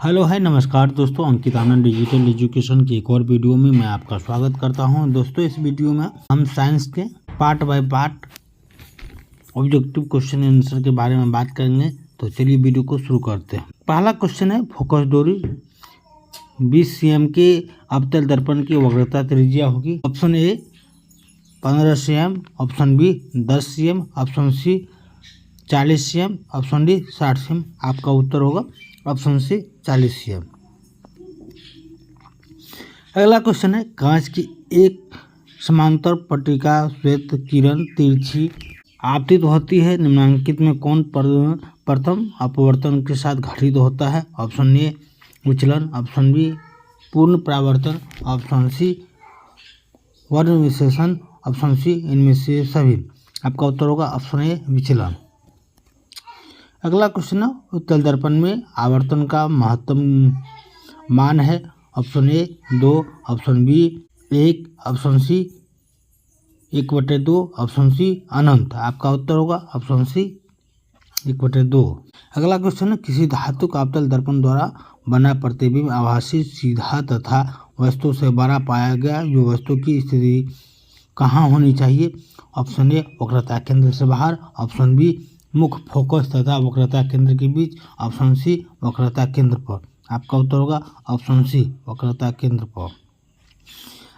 Hello है नमस्कार दोस्तों, अंकित आनंद डिजिटल एजुकेशन की एक और वीडियो में मैं आपका स्वागत करता हूं। दोस्तों इस वीडियो में हम साइंस के part by part objective question answer के बारे में बात करेंगे। तो चलिए वीडियो को शुरू करते हैं। पहला क्वेश्चन है, फोकस दूरी 20 cm के अवतल दर्पण की वक्रता त्रिज्या होगी। Option A 15 cm, option B 10 cm, option C 40 cm, option D 60 cm। आपका उत्तर होगा ऑप्शन सी 40 cm। अगला क्वेश्चन है, कांच की एक समांतर पट्टिका श्वेत किरण तिरछी आपतित होती है, निम्नलिखित में कौन प्रथम अपवर्तन के साथ घटित होता है। ऑप्शन ए विचलन, ऑप्शन बी पूर्ण परावर्तन, ऑप्शन सी वर्ण विशेषण, ऑप्शन सी इनमें से सभी। आपका उत्तर होगा ऑप्शन ए विचलन। अगला क्वेश्चन है, उत्तल दर्पण में आवर्तन का महत्तम मान है। Option A 2, option B 1, option C 1/2, option C अनंत। आपका उत्तर होगा ऑप्शन सी 1/2। अगला क्वेश्चन है, किसी धातु का अवतल दर्पण द्वारा बना प्रतिबिंब आभासी सीधा तथा वस्तु से बड़ा पाया गया, जो वस्तु की स्थिति कहाँ होनी चाहिए। ऑप्शन ए वक्रता केंद्र से बाहर, ऑप्शन बी मुख्य फोकस तथा वक्रता केंद्र के बीच, ऑप्शन सी वक्रता केंद्र पर। आपका उत्तर होगा ऑप्शन सी वक्रता केंद्र पर।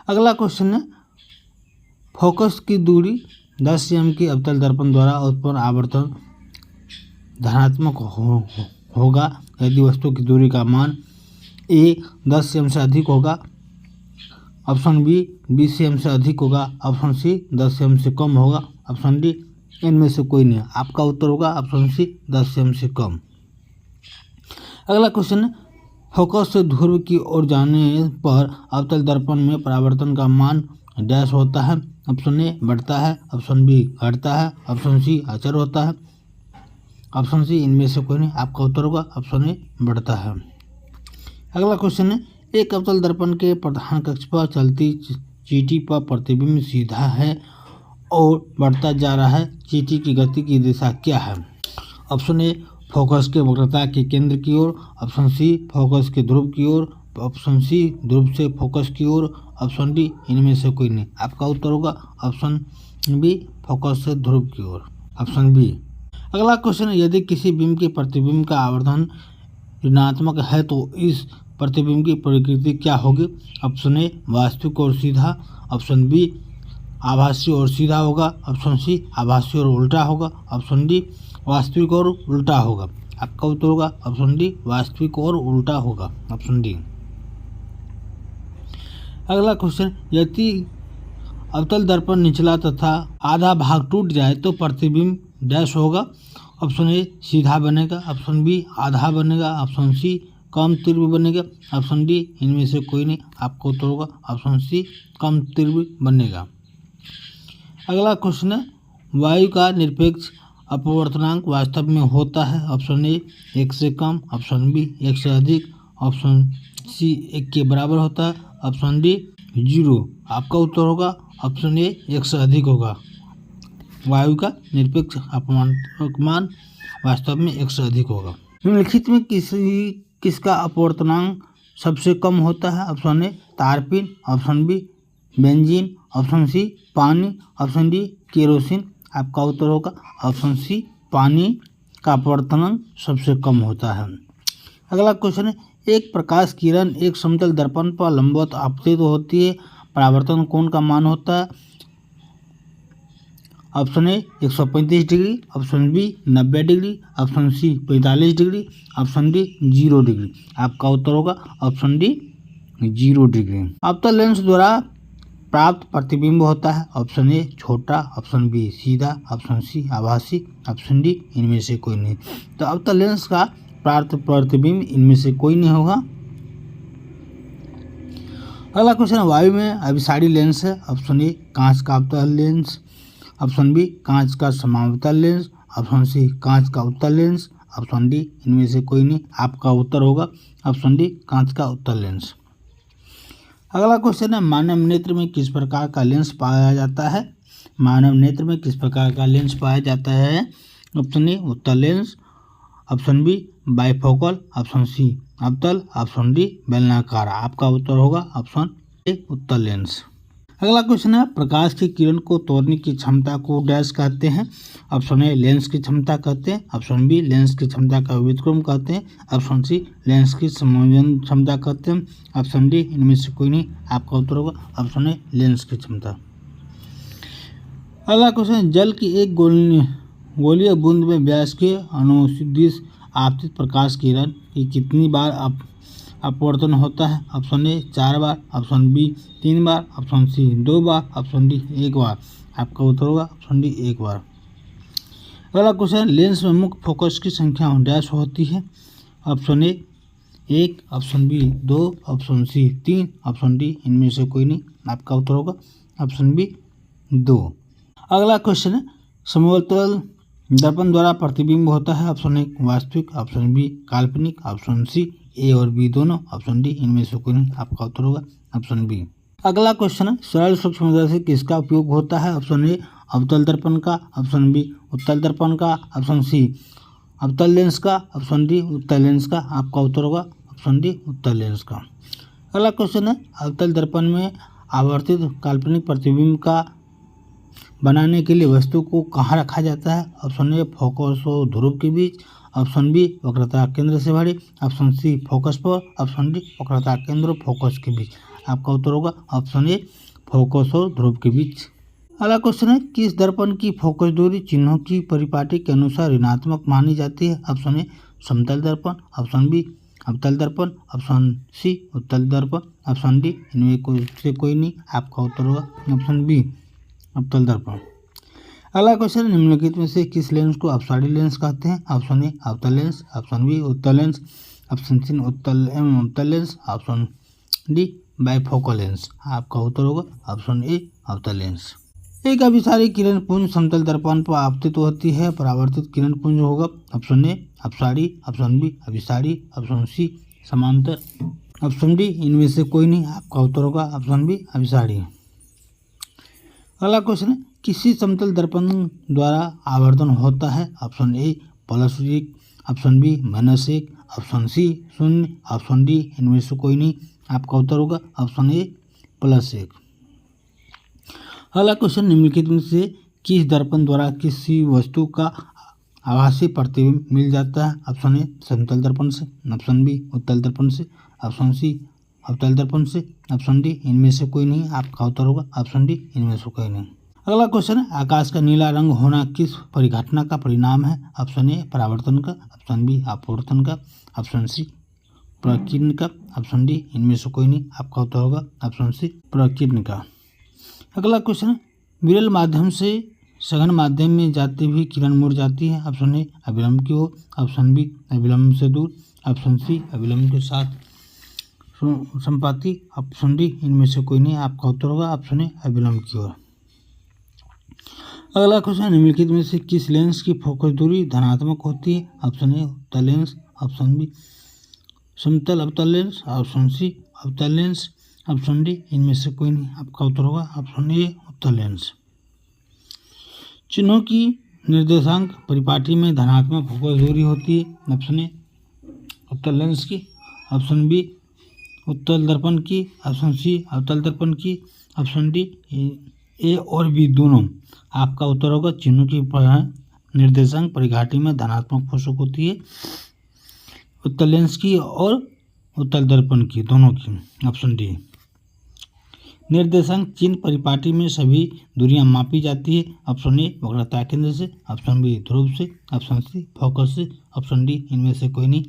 अगला क्वेश्चन है, फोकस की दूरी 10 cm की अवतल दर्पण द्वारा उत्पन्न आवर्तन धनात्मक होगा यदि वस्तु की दूरी का मान ए 10 cm से अधिक होगा, ऑप्शन बी 20 cm से अधिक होगा, ऑप्शन सी 10 cm से कम होगा, ऑप्शन डी इनमें से कोई नहीं। आपका उत्तर होगा ऑप्शन सी 10 cm से कम। अगला क्वेश्चन है, फोकस से ध्रुव की ओर जाने पर अवतल दर्पण में परावर्तन का मान डैश होता है। ऑप्शन ए बढ़ता है, ऑप्शन बी घटता है, ऑप्शन सी अचर होता है, ऑप्शन सी इनमें से कोई नहीं। आपका उत्तर होगा ऑप्शन ए बढ़ता है। अगला क्वेश्चन है, एक अवतल दर्पण के प्रधान कक्ष पर चलती चींटी पर प्रतिबिंब सीधा है और बढ़ता जा रहा है, चींटी की गति की दिशा क्या है। ऑप्शन ए फोकस के वक्रता के केंद्र की ओर, ऑप्शन सी फोकस के ध्रुव की ओर, ऑप्शन सी ध्रुव से फोकस की ओर, ऑप्शन डी इनमें से कोई नहीं। आपका उत्तर होगा ऑप्शन बी फोकस से ध्रुव की ओर, ऑप्शन बी। अगला क्वेश्चन है, यदि किसी बिंब के प्रतिबिंब का आवर्धन ऋणात्मक है तो इस प्रतिबिंब की प्रकृति क्या होगी। ऑप्शन ए वास्तविक और सीधा, ऑप्शन बी आभासी और सीधा होगा, ऑप्शन सी आभासी और उल्टा होगा, ऑप्शन डी वास्तविक और उल्टा होगा। आपका उत्तर होगा ऑप्शन डी वास्तविक और उल्टा होगा, ऑप्शन डी। अगला क्वेश्चन, यदि अवतल दर्पण निचला तथा आधा भाग टूट जाए तो प्रतिबिंब डैश होगा। ऑप्शन ए सीधा बनेगा, ऑप्शन बी आधा बनेगा, ऑप्शन सी कम तीव्र बनेगा, ऑप्शन डी इनमें से कोई नहीं। आपका उत्तर होगा ऑप्शन सी कम तीव्र बनेगा। अगला क्वेश्चन है, वायु का निरपेक्ष अपवर्तनांक वास्तव में होता है। ऑप्शन ए 1 से कम, ऑप्शन बी 1 से अधिक, ऑप्शन सी 1 के बराबर होता है, ऑप्शन डी 0। आपका उत्तर होगा ऑप्शन ए 1 से अधिक होगा। वायु का निरपेक्ष अपवर्तनांक मान वास्तव में 1 से अधिक होगा। निम्नलिखित में किसका अपवर्तनांक सबसे कम होता है। ऑप्शन ए तारपीन, option B benzene, option C पानी, ऑप्शन डी केरोसिन। आपका उत्तर होगा ऑप्शन सी पानी का अपवर्तनांक सबसे कम होता है। अगला क्वेश्चन है, एक प्रकाश किरण एक समतल दर्पण पर लंबवत आपतित होती है, परावर्तन कोण का मान होता है। Option A 135 degree, option B 90 degree, option C 45 degree, option D 0 degree. आपका उत्तर होगा ऑप्शन डी 0 डिग्री। अवतल लेंस द्वारा प्राप्त प्रतिबिंब होता है। ऑप्शन ए छोटा, ऑप्शन बी सीधा, ऑप्शन सी आभासी, ऑप्शन डी इनमें से कोई नहीं। तो अवतल लेंस का प्राप्त प्रतिबिंब इनमें से कोई नहीं होगा। अगला क्वेश्चन, वायु में अभिसारी लेंस है। ऑप्शन ए कांच का अवतल लेंस, ऑप्शन बी कांच का समावतल लेंस, ऑप्शन सी कांच का उत्तल लेंस, ऑप्शन डी इनमें से कोई नहीं। आपका उत्तर होगा ऑप्शन डी कांच का उत्तल लेंस। अगला क्वेश्चन है, मानव नेत्र में किस प्रकार का लेंस पाया जाता है। मानव नेत्र में किस प्रकार का लेंस पाया जाता है। ऑप्शन ए उत्तल lens, option B bifocal, option C अवतल, ऑप्शन डी बेलनाकार। आपका उत्तर होगा ऑप्शन ए उत्तल लेंस। अगला क्वेश्चन है, प्रकाश की किरण को तोड़ने की क्षमता को डैश कहते हैं। ऑप्शन ए लेंस की क्षमता कहते हैं, ऑप्शन बी लेंस की क्षमता का व्युत्क्रम कहते हैं, ऑप्शन सी लेंस की संयोजन क्षमता कहते हैं, ऑप्शन डी इनमें से कोई नहीं। आपका उत्तर होगा ऑप्शन ए लेंस की क्षमता। अगला क्वेश्चन, जल की एक गोलीय बूंद में व्यास के अनुदिश आपतित प्रकाश किरण की कितनी बार अपवर्तन होता है। ऑप्शन ए 4 बार, ऑप्शन बी 3 बार, ऑप्शन सी 2 बार, ऑप्शन डी 1 बार। आपका उत्तर होगा ऑप्शन डी 1 बार। अगला क्वेश्चन, लेंस में मुख्य फोकस की संख्या डैश होती है। Option A 1, option B 2, option C 3, option D इनमें से कोई नहीं। आपका उत्तर होगा ऑप्शन बी 2। अगला क्वेश्चन है, समतल दर्पण द्वारा प्रतिबिंब होता है। ऑप्शन ए वास्तविक, ऑप्शन बी काल्पनिक, ऑप्शन सी ए और बी दोनों, ऑप्शन डी इनमें से कोई नहीं। आपका उत्तर होगा ऑप्शन बी। अगला क्वेश्चन है, सरल सूक्ष्मदर्शी किसका उपयोग होता है। ऑप्शन ए अवतल दर्पण का, ऑप्शन बी उत्तल दर्पण का, ऑप्शन सी अवतल लेंस का, ऑप्शन डी उत्तल लेंस का। आपका उत्तर होगा ऑप्शन डी उत्तल लेंस का। अगला क्वेश्चन है, अवतल दर्पण में आवर्तित काल्पनिक प्रतिबिंब का बनाने के लिए वस्तु को कहाँ रखा जाता है। ऑप्शन ए फोकस और ध्रुव के बीच, ऑप्शन बी वक्रता केंद्र से भरे, ऑप्शन सी फोकस पर, ऑप्शन डी वक्रता केंद्र और फोकस के बीच। आपका उत्तर होगा ऑप्शन ए फोकस और ध्रुव के बीच। अगला क्वेश्चन है, किस दर्पण की फोकस दूरी चिन्हों की परिपाटी के अनुसार ऋणात्मक मानी जाती है। ऑप्शन ए समतल दर्पण, ऑप्शन बी अवतल दर्पण, ऑप्शन सी उत्तल दर्पण, ऑप्शन डी इनमें से कोई नहीं। आपका उत्तर होगा ऑप्शन बी अवतल दर्पण। अगला क्वेश्चन, निम्नलिखित में से किस लेंस को अपसारी लेंस कहते हैं। ऑप्शन ए अवतल लेंस, ऑप्शन बी उत्तल लेंस, ऑप्शन सी उत्तल एवं अवतल lens, option D bifocal lens. आपका उत्तर होगा ऑप्शन ए अवतल लेंस। एक अभिसारी किरण पुंज समतल दर्पण पर आपतित होती है, परावर्तित किरण पुंज होगा। ऑप्शन ए अपसारी, ऑप्शन बी अभिसारी, ऑप्शन सी समांतर, ऑप्शन डी इनमें से कोई नहीं। आपका उत्तर होगा ऑप्शन बी अभिसारी। अगला क्वेश्चन है, किसी समतल दर्पण द्वारा आवर्धन होता है। Option A +1, option B -1, option C 0, option D इनमें से कोई नहीं। आपका उत्तर होगा ऑप्शन ए +1। अगला क्वेश्चन, निम्नलिखित में से किस दर्पण द्वारा किसी वस्तु का आभासी प्रतिबिंब मिल जाता है। ऑप्शन ए समतल दर्पण से, ऑप्शन बी उत्तल दर्पण से, ऑप्शन सी अवतल दर्पण से, ऑप्शन डी इनमें से कोई नहीं। आपका उत्तर होगा ऑप्शन डी इनमें से कोई नहीं। अगला क्वेश्चन है, आकाश का नीला रंग होना किस परिघटना का परिणाम है। ऑप्शन ए परावर्तन का, ऑप्शन बी अपवर्तन का, ऑप्शन सी प्रकीर्ण का, ऑप्शन डी इनमें से कोई नहीं। आपका उत्तर होगा ऑप्शन सी प्रकीर्ण का। अगला क्वेश्चन है, विरल माध्यम से सघन माध्यम में जाती हुई किरण मुड़ जाती है। ऑप्शन ए अविलंब की ओर, ऑप्शन बी अविलंब से दूर, ऑप्शन सी अविलंब के साथ संपाति, ऑप्शन डी इनमें से कोई नहीं। आपका उत्तर होगा ऑप्शन ए अविलंब की ओर। अगला क्वेश्चन, निम्नलिखित में से किस लेंस की फोकस दूरी धनात्मक होती है। ऑप्शन ए उत्तल लेंस, ऑप्शन बी समतल अवतल लेंस, ऑप्शन सी अवतल लेंस, ऑप्शन डी इनमें से कोई नहीं। आपका उत्तर होगा ऑप्शन ए उत्तल लेंस। चिन्हों की निर्देशांक परिपाटी में धनात्मक फोकस दूरी होती है। ऑप्शन ए उत्तल लेंस की, ऑप्शन बी उत्तल दर्पण की, ऑप्शन सी अवतल दर्पण की, ऑप्शन डी ए और बी दोनों। आपका उत्तर होगा चिन्हों की निर्देशांक परिघाटी में धनात्मक फोकस होती है, उत्तल लेंस की और उत्तल दर्पण की दोनों की, ऑप्शन डी। निर्देशांक चिन्ह परिपाटी में सभी दूरियां मापी जाती है। ऑप्शन ए वक्रता केंद्र से, ऑप्शन बी ध्रुव से, ऑप्शन सी फोकस से, ऑप्शन डी इनमें से कोई नहीं।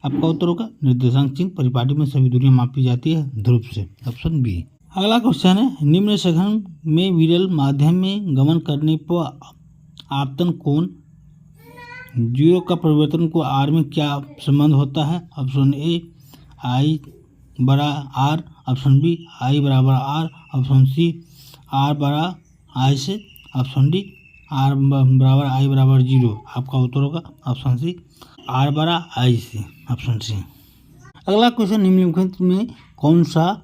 आपका उत्तर होगा निर्देशांक चिन्ह परिपाटी में सभी दूरियां मापी जाती है ध्रुव से, ऑप्शन बी। अगला क्वेश्चन है, निम्न सघन में विरल माध्यम में गमन करने पर आपतन कोण 0 का परिवर्तन को आर में क्या संबंध होता है। ऑप्शन ए आई बड़ा आर, ऑप्शन बी आई बराबर आर, ऑप्शन सी आर बड़ा आई से, ऑप्शन डी आर बराबर आई बराबर 0। आपका उत्तर होगा ऑप्शन सी आर बड़ा आई से, ऑप्शन सी। अगला क्वेश्चन, निम्नलिखित में कौन सा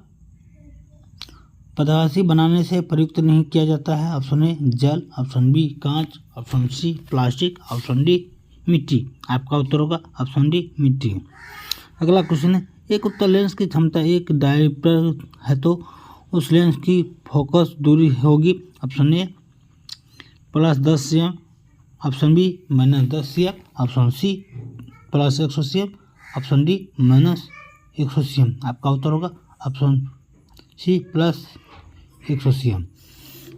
पदार्थी बनाने से प्रयुक्त नहीं किया जाता है। ऑप्शन ए जल, ऑप्शन बी कांच, option C plastic, option D मिट्टी। आपका उत्तर होगा ऑप्शन डी मिट्टी। अगला क्वेश्चन है, एक उत्तल लेंस की क्षमता एक डायप्टर है तो उस लेंस की फोकस दूरी होगी। Option A +10 cm, option B -10 cm, option C +100 cm, option D -100 cm। आपका उत्तर होगा ऑप्शन सी +100 cm।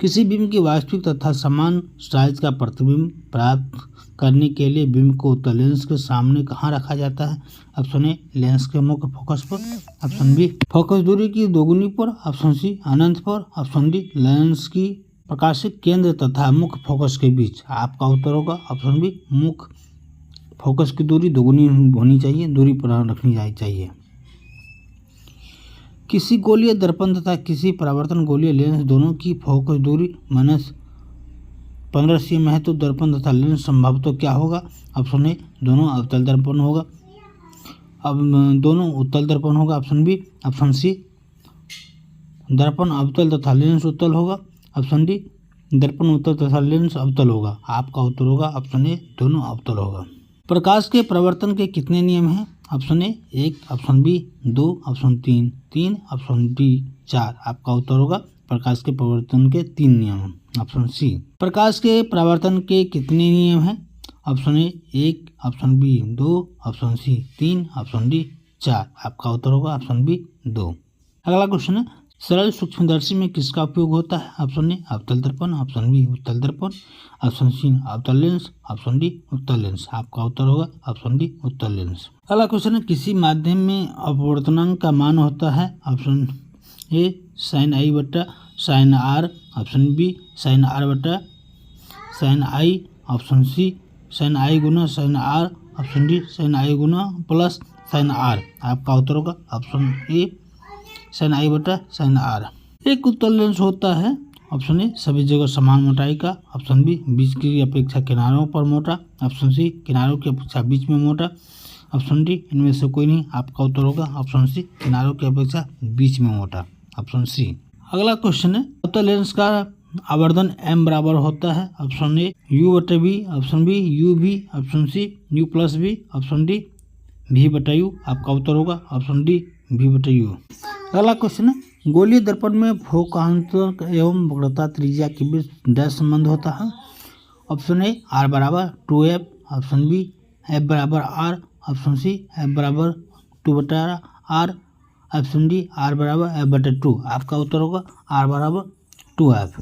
किसी बिंब की वास्तविक तथा समान साइज का प्रतिबिंब प्राप्त करने के लिए बिंब को उत्तल लेंस के सामने कहाँ रखा जाता है। ऑप्शन ए लेंस के मुख्य फोकस पर, ऑप्शन बी फोकस दूरी की दोगुनी पर, ऑप्शन सी अनंत पर, ऑप्शन डी लेंस की प्रकाशित केंद्र तथा मुख्य फोकस के बीच। आपका उत्तर होगा ऑप्शन बी मुख्य फोकस की दूरी दोगुनी होनी चाहिए, दूरी पर रखनी चाहिए। किसी गोलीय दर्पण तथा किसी परावर्तन गोलीय लेंस दोनों की फोकस दूरी -15 cm है तो दर्पण तथा लेंस संभवतः क्या होगा। ऑप्शन ए दोनों अवतल दर्पण होगा, अब दोनों उत्तल दर्पण होगा, ऑप्शन बी, ऑप्शन सी दर्पण अवतल तथा लेंस उत्तल होगा, ऑप्शन डी दर्पण उत्तल तथा लेंस अवतल होगा। आपका उत्तर होगा ऑप्शन ए दोनों अवतल होगा। प्रकाश के परावर्तन के कितने नियम हैं। Option A 1, option B 2, option 3, option D 4। आपका उत्तर होगा प्रकाश के परावर्तन के 3 नियम, ऑप्शन सी। प्रकाश के परावर्तन के कितने नियम हैं। Option A 1, option B 2, option C 3, option D 4। आपका उत्तर होगा ऑप्शन बी 2। अगला क्वेश्चन है, सरल सूक्ष्मदर्शी में किसका उपयोग होता है। ऑप्शन ए अवतल दर्पण, ऑप्शन बी उत्तल दर्पण, ऑप्शन सी अवतल लेंस, ऑप्शन डी उत्तल लेंस। आपका उत्तर होगा ऑप्शन डी उत्तल लेंस। अगला क्वेश्चन है, किसी माध्यम में अपवर्तनांक का मान होता है। ऑप्शन ए sin i बटा sin r, option B sin r बटा sin i, option C sin i गुना sin r, option D sin i गुना प्लस sin r। आपका उत्तर होगा ऑप्शन ए sin i बटा sin r। एक उत्तल लेंस होता है। ऑप्शन ए सभी जगह समान मोटाई का, ऑप्शन बी बीच की अपेक्षा किनारों पर मोटा, ऑप्शन सी किनारों की अपेक्षा बीच में मोटा, ऑप्शन डी इनमें से कोई नहीं। आपका उत्तर होगा ऑप्शन सी किनारों की अपेक्षा बीच में मोटा, ऑप्शन सी। अगला क्वेश्चन है, उत्तल लेंस का आवर्धन m बराबर होता है। Option A u/v, option B u/v, option C u+v, option D v/u। आपका उत्तर होगा ऑप्शन डी v/u। अगला क्वेश्चन है, गोलीय दर्पण में फोकांतर एवं वक्रता त्रिज्या के बीच डैश संबंध होता है। ऑप्शन ए r बराबर 2f, ऑप्शन बी f बराबर r, ऑप्शन सी f बराबर 2/r, ऑप्शन डी r बराबर f/2। आपका उत्तर होगा r बराबर 2f।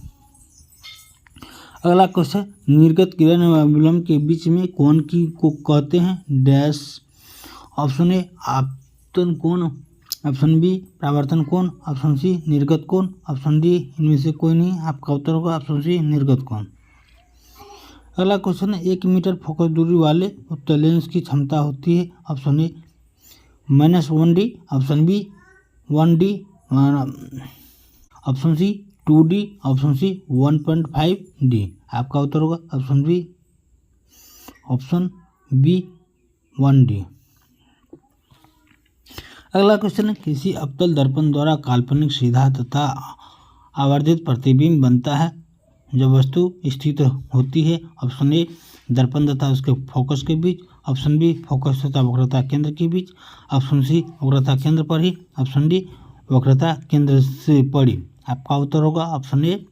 अगला क्वेश्चन, निर्गत किरण एवं विलंब के बीच में कोण की को कहते हैं डैश। ऑप्शन ए आपतन कोण, ऑप्शन बी परावर्तन कोण, ऑप्शन सी निर्गत कोण, ऑप्शन डी इनमें से कोई नहीं। आपका उत्तर होगा ऑप्शन सी निर्गत कोण। अगला क्वेश्चन है, 1 मीटर फोकस दूरी वाले उत्तल लेंस की क्षमता होती है। Option A -1d, option B 1d, option C 2d, option C 1.5d। आपका उत्तर होगा ऑप्शन बी 1d। अगला क्वेश्चन है, किसी अवतल दर्पण द्वारा काल्पनिक सीधा तथा आवर्धित प्रतिबिंब बनता है जब वस्तु स्थित होती है। ऑप्शन ए दर्पण तथा उसके फोकस के बीच, ऑप्शन बी फोकस तथा वक्रता केंद्र के बीच, ऑप्शन सी वक्रता केंद्र पर ही, ऑप्शन डी वक्रता केंद्र से पड़ी। आपका उत्तर होगा ऑप्शन ए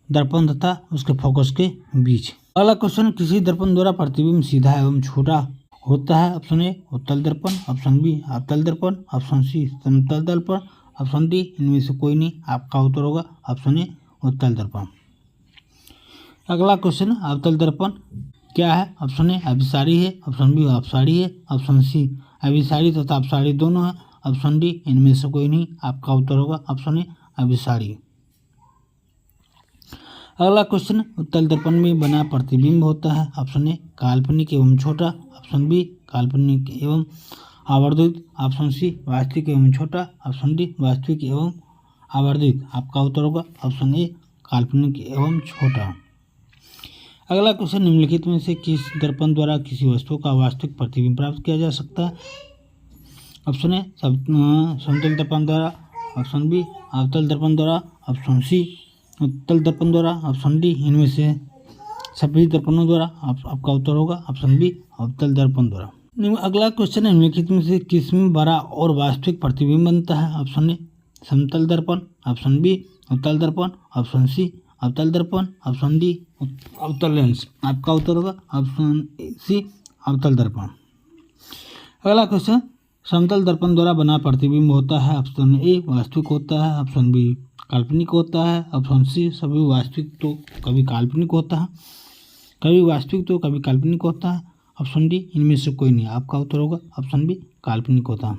दर्पण तथा उसके फोकस के बीच। अगला क्वेश्चन, किसी दर्पण द्वारा प्रतिबिंब सीधा एवं छोटा होता है। ऑप्शन ए उत्तल दर्पण, ऑप्शन बी अवतल दर्पण, ऑप्शन सी समतल दर्पण, ऑप्शन डी इनमें से कोई नहीं। आपका उत्तर होगा ऑप्शन ए उत्तल दर्पण। अगला क्वेश्चन, अवतल दर्पण क्या है। ऑप्शन ए अभिसारी है, ऑप्शन बी अपसारी है, ऑप्शन सी अभिसारी तथा अपसारी दोनों है, ऑप्शन डी इनमें से कोई नहीं। आपका उत्तर होगा ऑप्शन ए अभिसारी। अगला क्वेश्चन, उत्तल दर्पण में बना प्रतिबिंब होता है। ऑप्शन ए काल्पनिक एवं छोटा, ऑप्शन बी काल्पनिक एवं आवर्धित, ऑप्शन सी वास्तविक एवं छोटा, ऑप्शन डी वास्तविक एवं आवर्धित। आपका उत्तर होगा ऑप्शन ए काल्पनिक एवं छोटा। अगला क्वेश्चन, निम्नलिखित में से किस दर्पण द्वारा किसी वस्तु का वास्तविक प्रतिबिंब प्राप्त किया जा सकता है। ऑप्शन ए समतल दर्पण द्वारा, ऑप्शन बी अवतल दर्पण द्वारा, ऑप्शन सी उत्तल दर्पण द्वारा, ऑप्शन डी इनमें से सभी दर्पणों द्वारा। आपका उत्तर होगा ऑप्शन बी अवतल दर्पण द्वारा। अगला क्वेश्चन है, निम्नलिखित में से किसमें बड़ा और वास्तविक प्रतिबिंब बनता है? ऑप्शन ए समतल दर्पण, ऑप्शन बी उत्तल दर्पण, ऑप्शन सी अवतल दर्पण, ऑप्शन डी अवतल लेंस। आपका उत्तर होगा ऑप्शन सी अवतल दर्पण। अगला क्वेश्चन, समतल दर्पण द्वारा बना प्रतिबिंब होता है। ऑप्शन ए वास्तविक होता है, ऑप्शन बी काल्पनिक होता है, ऑप्शन सी सभी वास्तविक तो कभी काल्पनिक होता है, कभी वास्तविक तो कभी काल्पनिक होता है, ऑप्शन डी इनमें से कोई नहीं। आपका उत्तर होगा ऑप्शन बी काल्पनिक होता है।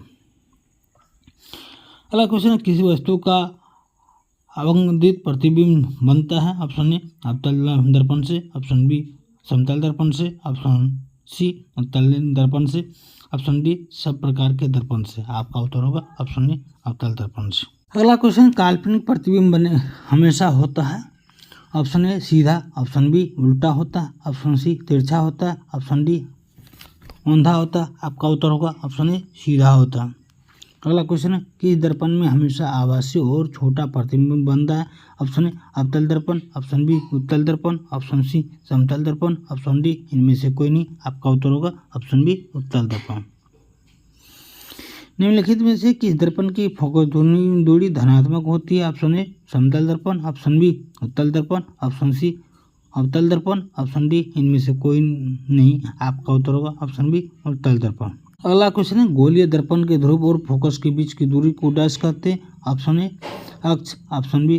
अगला क्वेश्चन है, किसी वस्तु का अवंदित प्रतिबिंब बनता है। ऑप्शन ए अवतल दर्पण से, ऑप्शन बी समतल दर्पण से, ऑप्शन सी उत्तल दर्पण से, ऑप्शन डी सब प्रकार के दर्पण से। आपका उत्तर होगा ऑप्शन ए अवतल दर्पण से। अगला क्वेश्चन, काल्पनिक प्रतिबिंब बने हमेशा होता है। ऑप्शन ए सीधा, ऑप्शन बी उल्टा होता है, ऑप्शन सी तिरछा होता है, ऑप्शन डी औंधा होता है। आपका उत्तर होगा ऑप्शन ए सीधा होता है। अगला क्वेश्चन है, किस दर्पण में हमेशा आभासी और छोटा प्रतिबिंब बनता है। ऑप्शन ए अवतल दर्पण, ऑप्शन बी उत्तल दर्पण, ऑप्शन सी समतल दर्पण, ऑप्शन डी इनमें से कोई नहीं। आपका उत्तर होगा ऑप्शन बी उत्तल दर्पण। निम्नलिखित में से किस दर्पण की फोकस दूरी धनात्मक होती है। ऑप्शन ए समतल दर्पण, ऑप्शन बी उत्तल दर्पण, ऑप्शन सी अवतल दर्पण, ऑप्शन डी इनमें से कोई नहीं। आपका उत्तर होगा ऑप्शन बी उत्तल दर्पण। अगला क्वेश्चन है, गोलीय दर्पण के ध्रुव और फोकस के बीच की दूरी को डैश कहते हैं। ऑप्शन ए अक्ष, ऑप्शन बी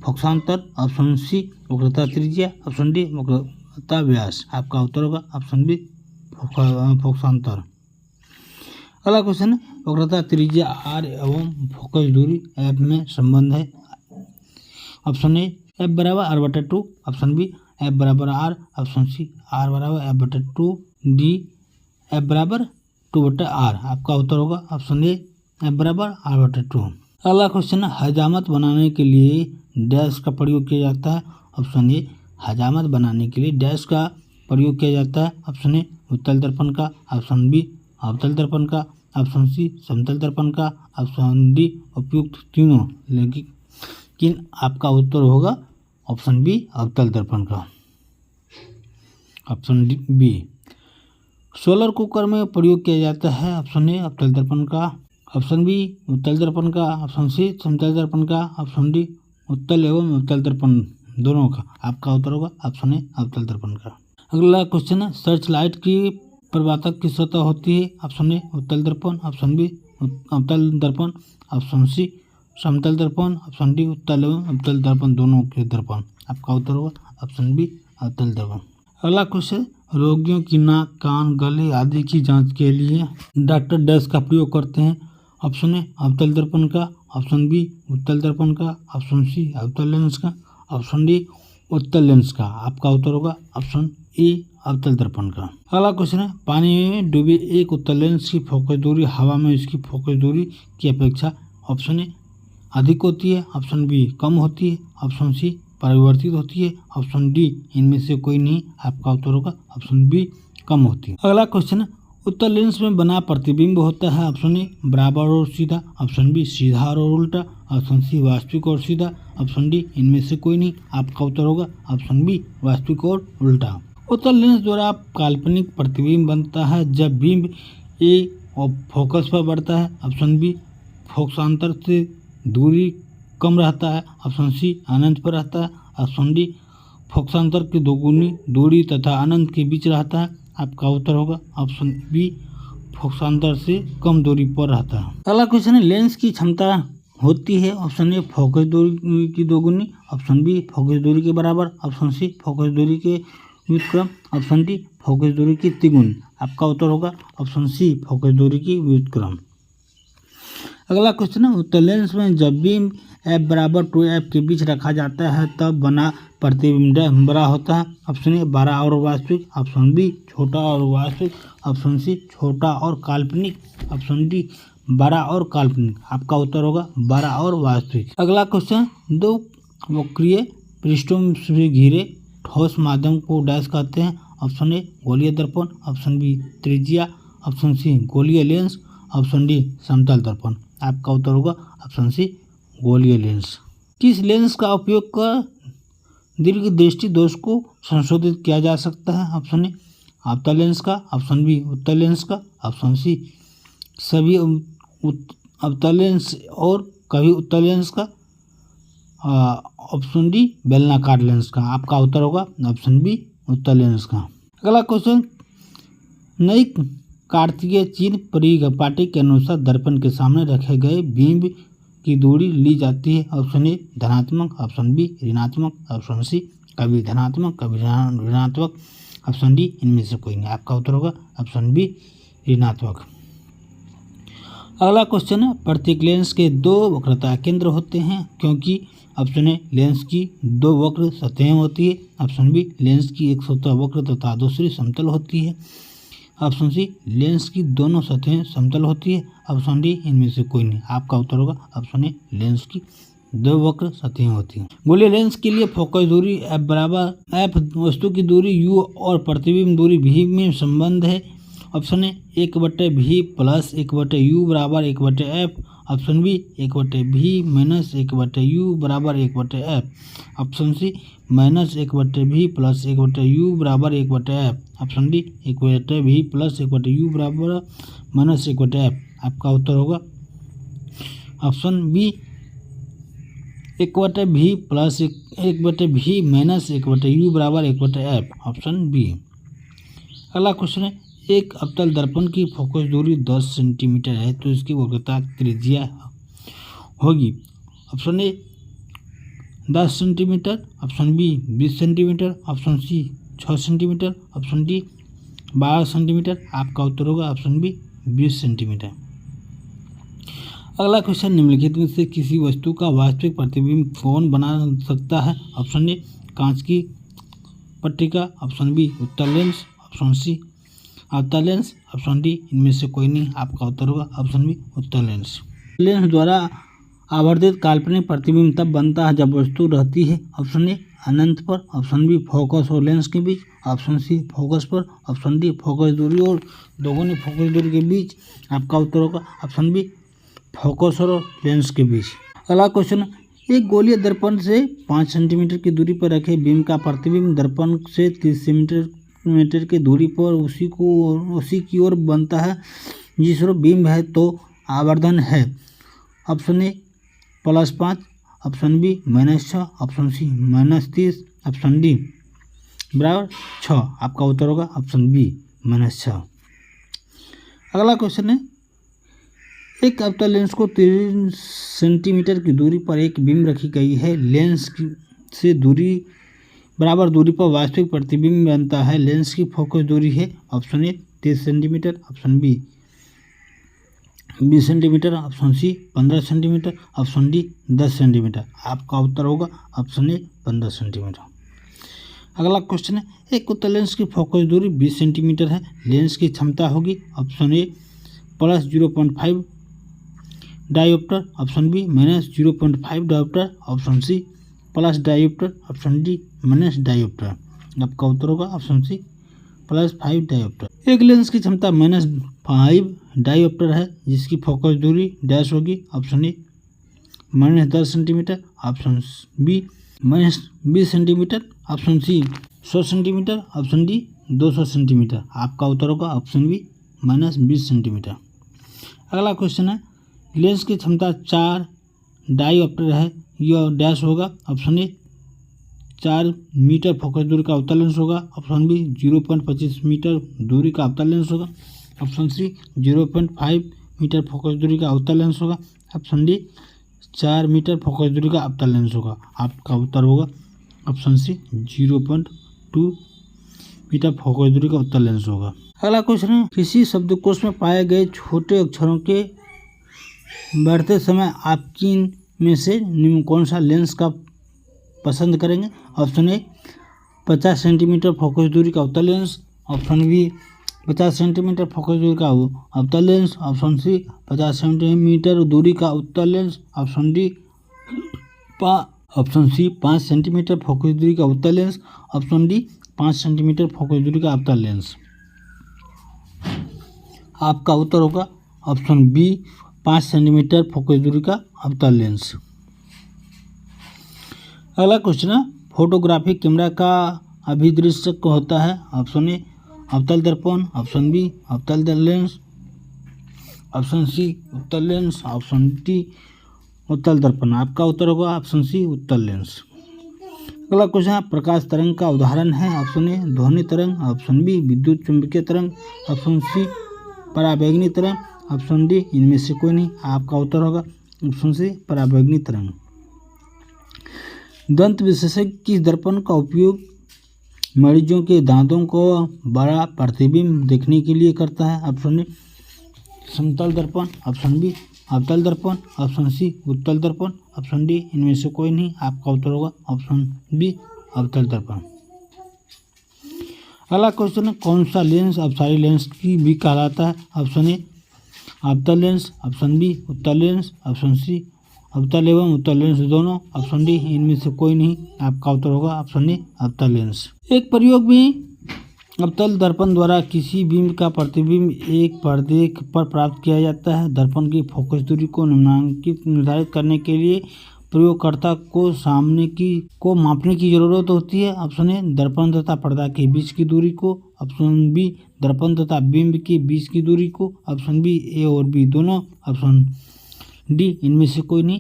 फोकसांतर, ऑप्शन सी वक्रता त्रिज्या, ऑप्शन डी वक्रता व्यास। आपका उत्तर होगा ऑप्शन बी फोकसांतर। अगला क्वेश्चन है, वक्रता त्रिज्या आर एवं फोकस दूरी एफ में संबंध है। ऑप्शन ए एफ बराबर आर बटा 2, ऑप्शन बी एफ बराबर आर, ऑप्शन सी आर बराबर एफ बटा 2, डी एफ बराबर 2 बटा आर। आपका उत्तर होगा ऑप्शन ए एफ बराबर आर बटा 2। अगला क्वेश्चन है, हजामत बनाने के लिए डैश का प्रयोग किया जाता है। ऑप्शन ए हजामत बनाने के लिए डैश का प्रयोग किया जाता है। ऑप्शन ए उत्तल दर्पण का, ऑप्शन बी अवतल दर्पण का, ऑप्शन सी समतल दर्पण का, ऑप्शन डी उपयुक्त तीनों। लेकिन आपका उत्तर होगा ऑप्शन बी अवतल दर्पण का, ऑप्शन बी। सोलर कुकर में प्रयोग किया जाता है। ऑप्शन ए अवतल दर्पण का, ऑप्शन बी उत्तल दर्पण का, ऑप्शन सी समतल दर्पण का, ऑप्शन डी उत्तल एवं अवतल दर्पण दोनों का। आपका उत्तर होगा ऑप्शन ए अवतल दर्पण का। अगला क्वेश्चन है, सर्च लाइट की प्रवातक की सतह होती है। ऑप्शन ए उत्तल दर्पण, ऑप्शन बी अवतल दर्पण, ऑप्शन सी समतल दर्पण, ऑप्शन डी उत्तल एवं अवतल दर्पण दोनों के दर्पण। आपका उत्तर होगा ऑप्शन बी अवतल दर्पण। अगला क्वेश्चन, रोगियों की नाक, कान, गले आदि की जांच के लिए डॉक्टर डैश का प्रयोग करते हैं। ऑप्शन ए अवतल दर्पण का, ऑप्शन बी उत्तल दर्पण का, ऑप्शन सी अवतल लेंस का, ऑप्शन डी उत्तल लेंस का। आपका उत्तर होगा ऑप्शन ए अवतल दर्पण का। अगला क्वेश्चन है, पानी में डूबे एक उत्तल लेंस की फोकस दूरी हवा में इसकी फोकस दूरी की अपेक्षा ऑप्शन ए अधिक होती है, ऑप्शन बी कम होती है, ऑप्शन सी परिवर्तित होती है, ऑप्शन डी इनमें से कोई नहीं। आपका उत्तर होगा ऑप्शन बी कम होती है। अगला क्वेश्चन है, उत्तल लेंस में बना प्रतिबिंब होता है। ऑप्शन ए बराबर और सीधा, ऑप्शन बी सीधा और उल्टा, ऑप्शन सी वास्तविक और सीधा, ऑप्शन डी इनमें से कोई नहीं। आपका उत्तर होगा ऑप्शन बी वास्तविक और उल्टा। उत्तल लेंस द्वारा काल्पनिक प्रतिबिंब बनता है जब बिंब ए और फोकस पर बढ़ता है। ऑप्शन बी फोकसांतर से दूरी कम रहता है, ऑप्शन सी अनंत पर रहता है, ऑप्शन डी फोकसांतर की दोगुनी दूरी तथा अनंत के बीच रहता है। आपका उत्तर होगा ऑप्शन बी फोकसांतर से कम दूरी पर रहता है। अगला क्वेश्चन है, लेंस की क्षमता होती है। ऑप्शन ए फोकस दूरी की दोगुनी, ऑप्शन बी फोकस दूरी के बराबर, ऑप्शन सी फोकस दूरी के व्युत्क्रम, ऑप्शन डी फोकस दूरी की तिगुनी। आपका उत्तर होगा ऑप्शन सी फोकस दूरी की व्युत्क्रम। अगला क्वेश्चन है, उत्तल लेंस में जब बीम एफ बराबर 2f के बीच रखा जाता है तब बना प्रतिबिंब बड़ा होता है। ऑप्शन ए बड़ा और वास्तविक, ऑप्शन बी छोटा और वास्तविक, ऑप्शन सी छोटा और काल्पनिक, ऑप्शन डी बड़ा और काल्पनिक। आपका उत्तर होगा बड़ा और वास्तविक। अगला क्वेश्चन, दो वक्रीय पृष्ठों से घिरे ठोस माध्यम को डैश कहते हैं। ऑप्शन ए गोलीय दर्पण, ऑप्शन बी त्रिज्या, ऑप्शन सी गोलीय लेंस, ऑप्शन डी समतल दर्पण। आपका उत्तर होगा ऑप्शन सी गोलीय लेंस। किस लेंस का उपयोग कर दीर्घ दृष्टि दोष को संशोधित किया जा सकता है। ऑप्शन ए अवतल लेंस का, ऑप्शन बी उत्तल लेंस का, ऑप्शन सी सभी अवतल लेंस और कभी उत्तल लेंस का, ऑप्शन डी बेलनाकार लेंस का। आपका उत्तर होगा ऑप्शन बी उत्तल लेंस का। अगला क्वेश्चन, नई कार्तीय चिन्ह परिपाटी के अनुसार दर्पण के सामने रखे गए बिंब की दूरी ली जाती है। ऑप्शन ए धनात्मक, ऑप्शन बी ऋणात्मक, ऑप्शन सी कभी धनात्मक कभी ऋणात्मक, ऑप्शन डी इनमें से कोई नहीं। आपका उत्तर होगा ऑप्शन बी ऋणात्मक। अगला क्वेश्चन है, प्रत्येक लेंस के दो वक्रता केंद्र होते हैं क्योंकि। ऑप्शन ए लेंस की दो वक्र सतहें होती है, ऑप्शन बी लेंस की एक सतह वक्र तथा दूसरी समतल होती है, ऑप्शन सी लेंस की दोनों सतहें समतल होती है, ऑप्शन डी इनमें से कोई नहीं। आपका उत्तर होगा ऑप्शन ए लेंस की दो वक्र सतहें होती हैं। गोलीय लेंस के लिए फोकस दूरी एफ बराबर एफ वस्तु की दूरी यू और प्रतिबिंब दूरी भी में संबंध है। ऑप्शन ए 1/v प्लस 1/u बराबर 1/f, option B 1/v minus 1/u बराबर 1/f, option C minus 1/v plus 1/u बराबर 1/f, option D 1/v plus 1/u बराबर माइनस 1/f। आपका उत्तर होगा option B 1/v plus 1/v minus 1/u बराबर 1/f, option B. अगला question है, एक अवतल दर्पण की फोकस दूरी 10 सेंटीमीटर है तो इसकी वक्रता त्रिज्या होगी। Option A 10 centimetre, option B 20 centimetre, option C 6 centimetre, option D 12 centimetre. आपका उत्तर होगा ऑप्शन बी 20 सेंटीमीटर। अगला क्वेश्चन, निम्नलिखित में से किसी वस्तु का वास्तविक प्रतिबिंब कौन बना सकता है। ऑप्शन ए कांच की पट्टिका, ऑप्शन बी उत्तल लेंस, ऑप्शन सी अवतल लेंस, ऑप्शन डी इनमें से कोई नहीं। आपका उत्तर होगा ऑप्शन बी उत्तल लेंस। लेंस द्वारा आवर्धित काल्पनिक प्रतिबिंब तब बनता है जब वस्तु रहती है। ऑप्शन ए अनंत पर, ऑप्शन बी फोकस और लेंस के बीच, ऑप्शन सी फोकस पर, ऑप्शन डी फोकस दूरी और दोगुनी फोकस दूरी के बीच। आपका उत्तर होगा ऑप्शन बी फोकस और लेंस के बीच। अगला क्वेश्चन, एक गोलीय दर्पण से 5 सेंटीमीटर की दूरी पर रखे बिंब का प्रतिबिंब दर्पण से 30 सेंटीमीटर की दूरी पर उसी की ओर बनता है जिस ओर बिंब है तो आवर्धन है। Option A +5, option B -6, option C -30, option D बराबर 6। आपका उत्तर होगा ऑप्शन बी -6। अगला क्वेश्चन है, एक अवतल लेंस को 3 सेंटीमीटर की दूरी पर एक बिंब रखी गई है। लेंस से दूरी बराबर दूरी पर वास्तविक प्रतिबिंब बनता है। लेंस की फोकस दूरी है option A 30 centimetre, option B 20 centimetre, option C 15 centimetre, option D 10 centimetre. आपका उत्तर होगा ऑप्शन ए 15 सेंटीमीटर। अगला क्वेश्चन है, एक उत्तल लेंस की फोकस दूरी 20 सेंटीमीटर है। लेंस की क्षमता होगी option A +0.5 dioptre, option B -0.5 dioptre, option C plus dioptre, option D minus dioptre. आपका उत्तर होगा ऑप्शन सी +5 डायोप्टर। एक लेंस की क्षमता -5 डायोप्टर है जिसकी फोकस दूरी डैश होगी। Option A -10 centimetre, option B -20 centimetre, option C 100 centimetre, option D 200 centimetre. आपका उत्तर होगा ऑप्शन बी -20 सेंटीमीटर। अगला क्वेश्चन है, लेंस की क्षमता 4 डायोप्टर है, यह डैश होगा। ऑप्शन ए 4 मीटर फोकस दूरी का अवतल लेंस होगा, ऑप्शन बी 0.25 मीटर दूरी का अवतल लेंस होगा, ऑप्शन सी 0.5 मीटर फोकस दूरी का अवतल लेंस होगा, ऑप्शन डी 4 मीटर फोकस दूरी का अवतल लेंस होगा। आपका उत्तर होगा ऑप्शन सी 0.2 मीटर फोकस दूरी का अवतल लेंस होगा। अगला क्वेश्चन है, किसी शब्दकोश में पाए गए छोटे अक्षरों के बढ़ते समय आप किन में से निम्न कौन सा लेंस का पसंद करेंगे। ऑप्शन ए 50 सेंटीमीटर फोकस दूरी का अवतल lens, option B 50 centimetre focus दूरी का अवतल लेंस, ऑप्शन सी 50 सेंटीमीटर दूरी का अवतल lens, option D option C 5 centimetre focus दूरी का अवतल lens, option D 5 centimetre focus दूरी का अवतल लेंस। आपका उत्तर होगा ऑप्शन बी 5 सेंटीमीटर फोकस दूरी का अवतल लेंस। अगला क्वेश्चन है, फोटोग्राफी कैमरा का अभिदृश्य होता है। ऑप्शन ए अवतल दर्पण, ऑप्शन बी अवतल लेंस, ऑप्शन सी उत्तल लेंस, ऑप्शन डी उत्तल दर्पण। आपका उत्तर होगा ऑप्शन सी उत्तल लेंस। अगला क्वेश्चन है, प्रकाश तरंग का उदाहरण है। ऑप्शन ए ध्वनि तरंग, ऑप्शन बी विद्युत चुंबकीय तरंग, ऑप्शन सी पराबैंगनी तरंग, ऑप्शन डी इनमें से कोई नहीं। आपका उत्तर होगा ऑप्शन सी पराबैंगनी तरंग। दंत विशेषज्ञ किस दर्पण का उपयोग मरीजों के दांतों को बड़ा प्रतिबिंब देखने के लिए करता है? ऑप्शन ए समतल दर्पण, ऑप्शन बी अवतल दर्पण, ऑप्शन सी उत्तल दर्पण, ऑप्शन डी इनमें से कोई नहीं। आपका उत्तर होगा ऑप्शन बी अवतल दर्पण। अगला क्वेश्चन है, कौन सा लेंस अपसारी लेंस की भी कहलाता है? ऑप्शन ए अवतल लेंस, ऑप्शन बी उत्तल लेंस, ऑप्शन सी अवतल एवं उत्तल लेंस दोनों, ऑप्शन डी इनमें से कोई नहीं। आपका उत्तर होगा ऑप्शन ए अवतल लेंस। एक प्रयोग में अवतल दर्पण द्वारा किसी बिंब का प्रतिबिंब एक पर्दे पर प्राप्त किया जाता है। दर्पण की फोकस दूरी को निर्धारित करने के लिए प्रयोगकर्ता को सामने को मापने की जरूरत होती है। ऑप्शन ए दर्पण तथा पर्दा के बीच की दूरी को, ऑप्शन बी दर्पण तथा बिंब के बीच की दूरी को, ऑप्शन बी ए और बी दोनों, ऑप्शन डी इनमें से कोई नहीं।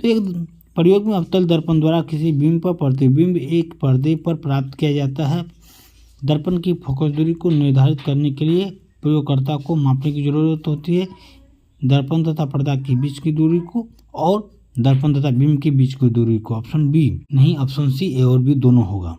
तो एक प्रयोग में अवतल दर्पण द्वारा किसी बिंब पर प्रतिबिंब एक पर्दे पर प्राप्त किया जाता है। दर्पण की फोकस दूरी को निर्धारित करने के लिए प्रयोगकर्ता को मापने की जरूरत होती है दर्पण तथा पर्दा के बीच की दूरी को और दर्पण तथा बिंब के बीच की दूरी को। ऑप्शन बी नहीं, ऑप्शन सी ए और बी दोनों होगा।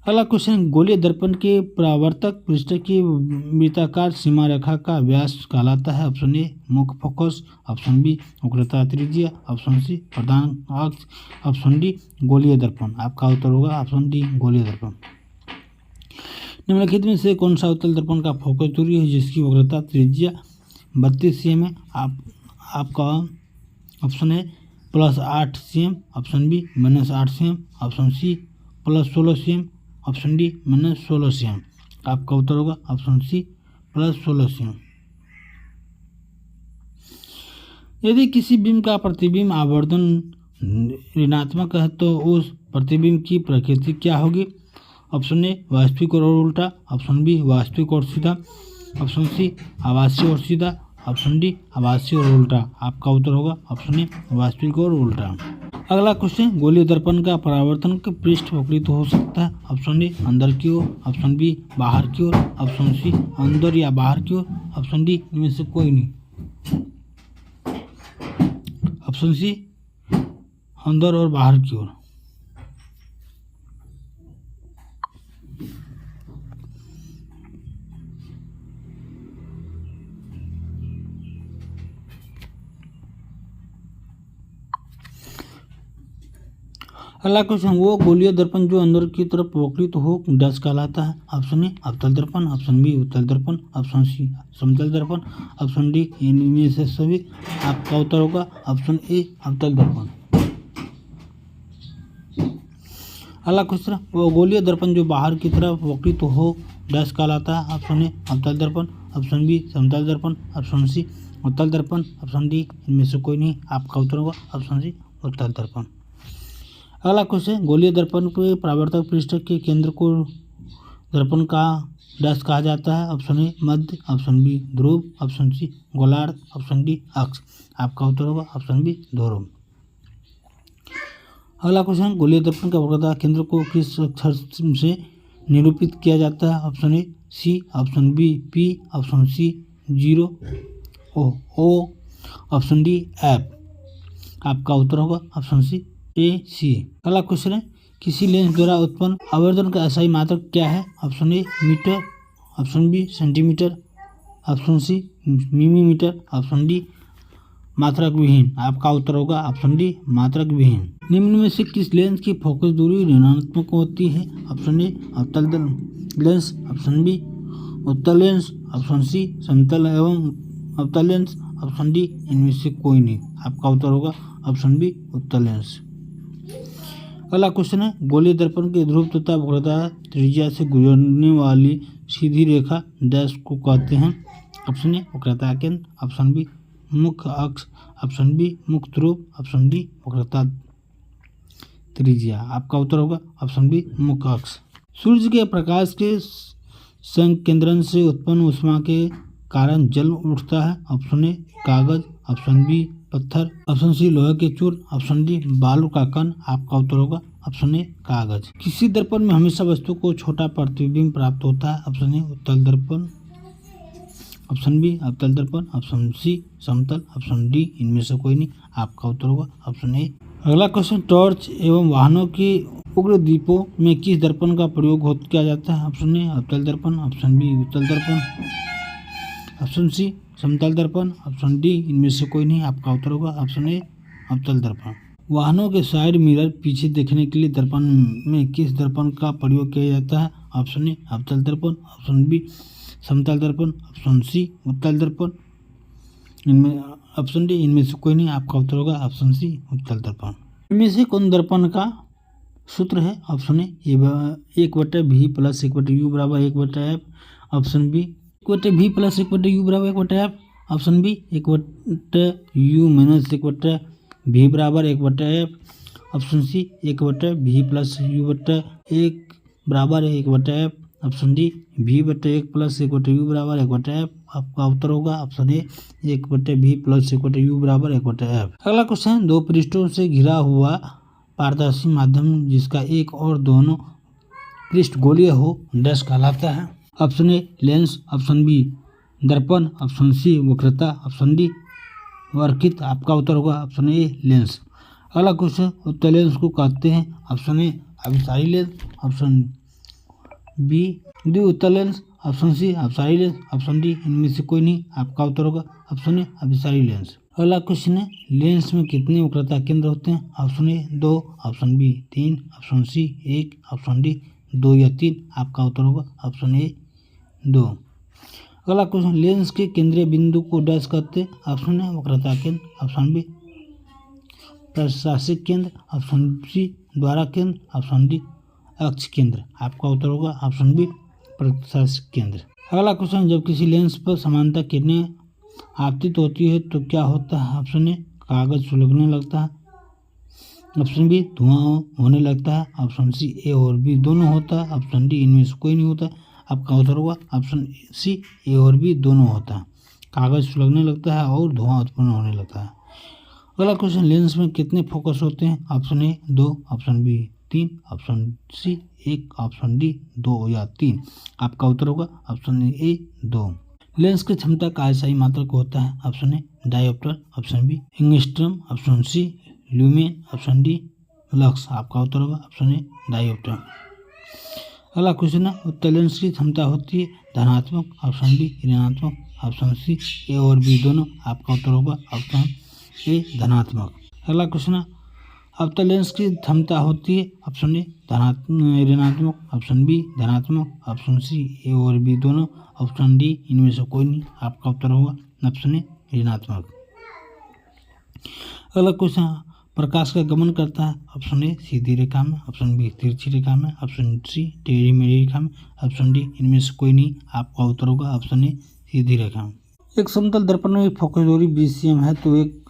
अगला क्वेश्चन, गोलीय दर्पण के परावर्तक पृष्ठ की वृत्ताकार सीमा रेखा का व्यास कहलाता है? ऑप्शन ए मुख्य फोकस, ऑप्शन बी वक्रता त्रिज्या, ऑप्शन सी प्रधान अक्ष, ऑप्शन डी गोलीय दर्पण। आपका उत्तर होगा ऑप्शन डी गोलीय दर्पण। निम्नलिखित में से कौन सा उत्तल दर्पण का फोकस दूरी है जिसकी वक्रता त्रिज्या 32 cm है? आपका ऑप्शन है +8 cm, option B -8 cm, option C +16 cm, option D -16 cm। आपका उत्तर होगा ऑप्शन सी +16 cm। यदि किसी बिंब का प्रतिबिंब आवर्धन ऋणात्मक है तो उस प्रतिबिंब की प्रकृति क्या होगी? ऑप्शन ए वास्तविक और उल्टा, ऑप्शन बी वास्तविक और सीधा, ऑप्शन सी आभासी और सीधा, ऑप्शन डी आभासी और उल्टा। आपका उत्तर होगा ऑप्शन ए वास्तविक और उल्टा। अगला क्वेश्चन, गोलीय दर्पण का परावर्तन का पृष्ठ वक्रित हो सकता है? ऑप्शन ए अंदर की ओर, ऑप्शन बी बाहर की ओर, ऑप्शन सी अंदर या बाहर की ओर, ऑप्शन डी इनमें से कोई नहीं। ऑप्शन सी अंदर और बाहर की ओर। अगला क्वेश्चन, वो गोलीय दर्पण जो अंदर की तरफ वक्रित हो डैश कहलाता है? ऑप्शन ए अवतल दर्पण, ऑप्शन बी उत्तल दर्पण, ऑप्शन सी समतल दर्पण, ऑप्शन डी इनमें से सभी। आपका उत्तर होगा ऑप्शन ए अवतल दर्पण। अगला क्वेश्चन, वो गोलीय दर्पण जो बाहर की तरफ वक्रित हो डैश कहलाता है? ऑप्शन ए अवतल दर्पण, ऑप्शन बी समतल दर्पण, ऑप्शन सी उत्तल दर्पण, ऑप्शन डी इनमें से कोई नहीं। आपका उत्तर होगा ऑप्शन सी उत्तल दर्पण। अगला क्वेश्चन, गोलीय दर्पण के परावर्तक पृष्ठ के केंद्र को दर्पण का डैश कहा जाता है? ऑप्शन ए मध्य, ऑप्शन बी ध्रुव, ऑप्शन सी गोलार्ध, ऑप्शन डी अक्ष। आपका उत्तर होगा ऑप्शन बी ध्रुव। अगला क्वेश्चन, गोलीय दर्पण का वक्रता केंद्र को किस अक्षर से निरूपित किया जाता है? Option A C, option B P, option C 0 O, option D F. आपका उत्तर होगा ऑप्शन सी ए सी। अगला क्वेश्चन है, किसी लेंस द्वारा उत्पन्न आवर्धन का SI मात्रक क्या है? Option A metre, option B centimetre, option C millimetre, option D मात्रक विहीन। आपका उत्तर होगा ऑप्शन डी मात्रक विहीन। निम्न में से किस लेंस की फोकस दूरी ऋणात्मक होती है? ऑप्शन ए अवतल लेंस, ऑप्शन बी उत्तल लेंस, ऑप्शन सी समतल एवं अवतल लेंस, ऑप्शन डी इनमें से कोई नहीं। आपका उत्तर होगा ऑप्शन बी उत्तल लेंस। अगला क्वेश्चन है, गोलीय दर्पण के ध्रुव तथा वक्रता त्रिज्या से गुजरने वाली सीधी रेखा डैश को कहते हैं? ऑप्शन ए वक्रता केंद्र, ऑप्शन बी मुख्य अक्ष, ऑप्शन बी मुख्य ध्रुव, ऑप्शन डी वक्रता त्रिज्या। आपका उत्तर होगा ऑप्शन बी मुख्य अक्ष। सूर्य के प्रकाश के संकेंद्रण से उत्पन्न ऊष्मा के कारण जल उठता है? ऑप्शन ए कागज, ऑप्शन बी पत्थर, ऑप्शन सी लोहे के चूर, ऑप्शन डी बालू का कण। आपका उत्तर होगा ऑप्शन ए कागज। किसी दर्पण में हमेशा वस्तु को छोटा प्रतिबिंब प्राप्त होता है? ऑप्शन ए उत्तल दर्पण, ऑप्शन बी अवतल दर्पण, ऑप्शन सी समतल, ऑप्शन डी इनमें से कोई नहीं। आपका उत्तर होगा ऑप्शन ए। अगला क्वेश्चन, टॉर्च एवं वाहनों के उग्र दीपों में किस दर्पण का प्रयोग किया जाता है? ऑप्शन ए अवतल दर्पण, ऑप्शन बी उत्तल दर्पण, ऑप्शन सी समतल दर्पण, ऑप्शन डी इनमें से कोई नहीं। आपका उत्तर होगा ऑप्शन ए अवतल दर्पण। वाहनों के साइड मिरर पीछे देखने के लिए दर्पण में किस दर्पण का प्रयोग किया जाता है? ऑप्शन ए अवतल दर्पण, ऑप्शन बी समतल दर्पण, ऑप्शन सी उत्तल दर्पण, इनमें ऑप्शन डी इनमें से कोई नहीं। आपका उत्तर होगा ऑप्शन सी उत्तल दर्पण। इनमें से कौन दर्पण का सूत्र है? ऑप्शन ए 1/v प्लस 1/u बराबर 1/f, option B 1/v plus 1/u बराबर 1/f, option B 1/u minus 1/v बराबर 1/f, option C 1/v plus u/1 बराबर 1/f, option D v/1 plus 1/u बराबर 1/f। आपका उत्तर होगा ऑप्शन ए 1/v प्लस 1/u बराबर 1/f। अगला क्वेश्चन, दो पृष्ठों से घिरा हुआ पारदर्शी माध्यम जिसका एक और दोनों पृष्ठ गोलीय हो डैश कहलाता है? Option A lens, option B दर्पण, ऑप्शन सी वक्रता, ऑप्शन डी वर्कित। आपका उत्तर होगा ऑप्शन ए लेंस। अगला क्वेश्चन, उत्तल लेंस को कहते हैं? ऑप्शन ए अभिसारी लेंस, ऑप्शन बी द्विउत्तल लेंस, ऑप्शन सी अपसारी लेंस, ऑप्शन डी इनमें से कोई नहीं। आपका उत्तर होगा ऑप्शन ए अभिसारी लेंस। अगला क्वेश्चन है, लेंस में कितने वक्रता केंद्र होते हैं? Option A 2, option B 3, option C 1, option D 2 या 3। आपका उत्तर होगा ऑप्शन ए 2। अगला क्वेश्चन, लेंस के केंद्रीय बिंदु को डैश करते? ऑप्शन ए वक्रता केंद्र, ऑप्शन बी प्रशासिक केंद्र, ऑप्शन सी द्वारा केंद्र, ऑप्शन डी अक्ष केंद्र। आपका उत्तर होगा ऑप्शन बी प्रशासिक केंद्र। अगला क्वेश्चन, जब किसी लेंस पर समानांतर किरणें आपतित होती है तो क्या होता है? ऑप्शन ए कागज सुलगने लगता है, ऑप्शन बी धुआं होने लगता है, ऑप्शन सी ए और बी दोनों होता है, ऑप्शन डी इनमें से कोई नहीं होता। आपका उत्तर होगा ऑप्शन सी ए और बी दोनों होता है। कागज सुलगने लगता है और धुआं उत्पन्न होने लगता है। अगला क्वेश्चन, लेंस में कितने फोकस होते हैं? Option A 2, option B 3, option C 1, option D 2 या 3। आपका उत्तर होगा ऑप्शन ए 2। लेंस की क्षमता का SI मात्रक होता है? Option A dioptre, option B angstrom, option C lumen, option D lux. आपका उत्तर होगा ऑप्शन ए डायोप्टर। अगला क्वेश्चन है, उत्तल लेंस की क्षमता होती है धनात्मक, ऑप्शन बी ऋणात्मक, ऑप्शन सी ए और बी दोनों। आपका उत्तर होगा ऑप्शन ए धनात्मक। अगला क्वेश्चन है, अवतल लेंस की क्षमता होती है? ऑप्शन ए ऋणात्मक, ऑप्शन बी धनात्मक, ऑप्शन सी ए और बी दोनों, ऑप्शन डी इनमें से कोई नहीं। आपका उत्तर होगा ऑप्शन ए ऋणात्मक। अगला क्वेश्चन, प्रकाश का गमन करता है? ऑप्शन ए सीधी रेखा में, ऑप्शन बी तिरछी रेखा में, ऑप्शन सी टेढ़ी मेढ़ी रेखा में, ऑप्शन डी इनमें से कोई नहीं। आपका उत्तर होगा ऑप्शन ए सीधी रेखा में। एक समतल दर्पण में फोकस दूरी 20 cm है तो एक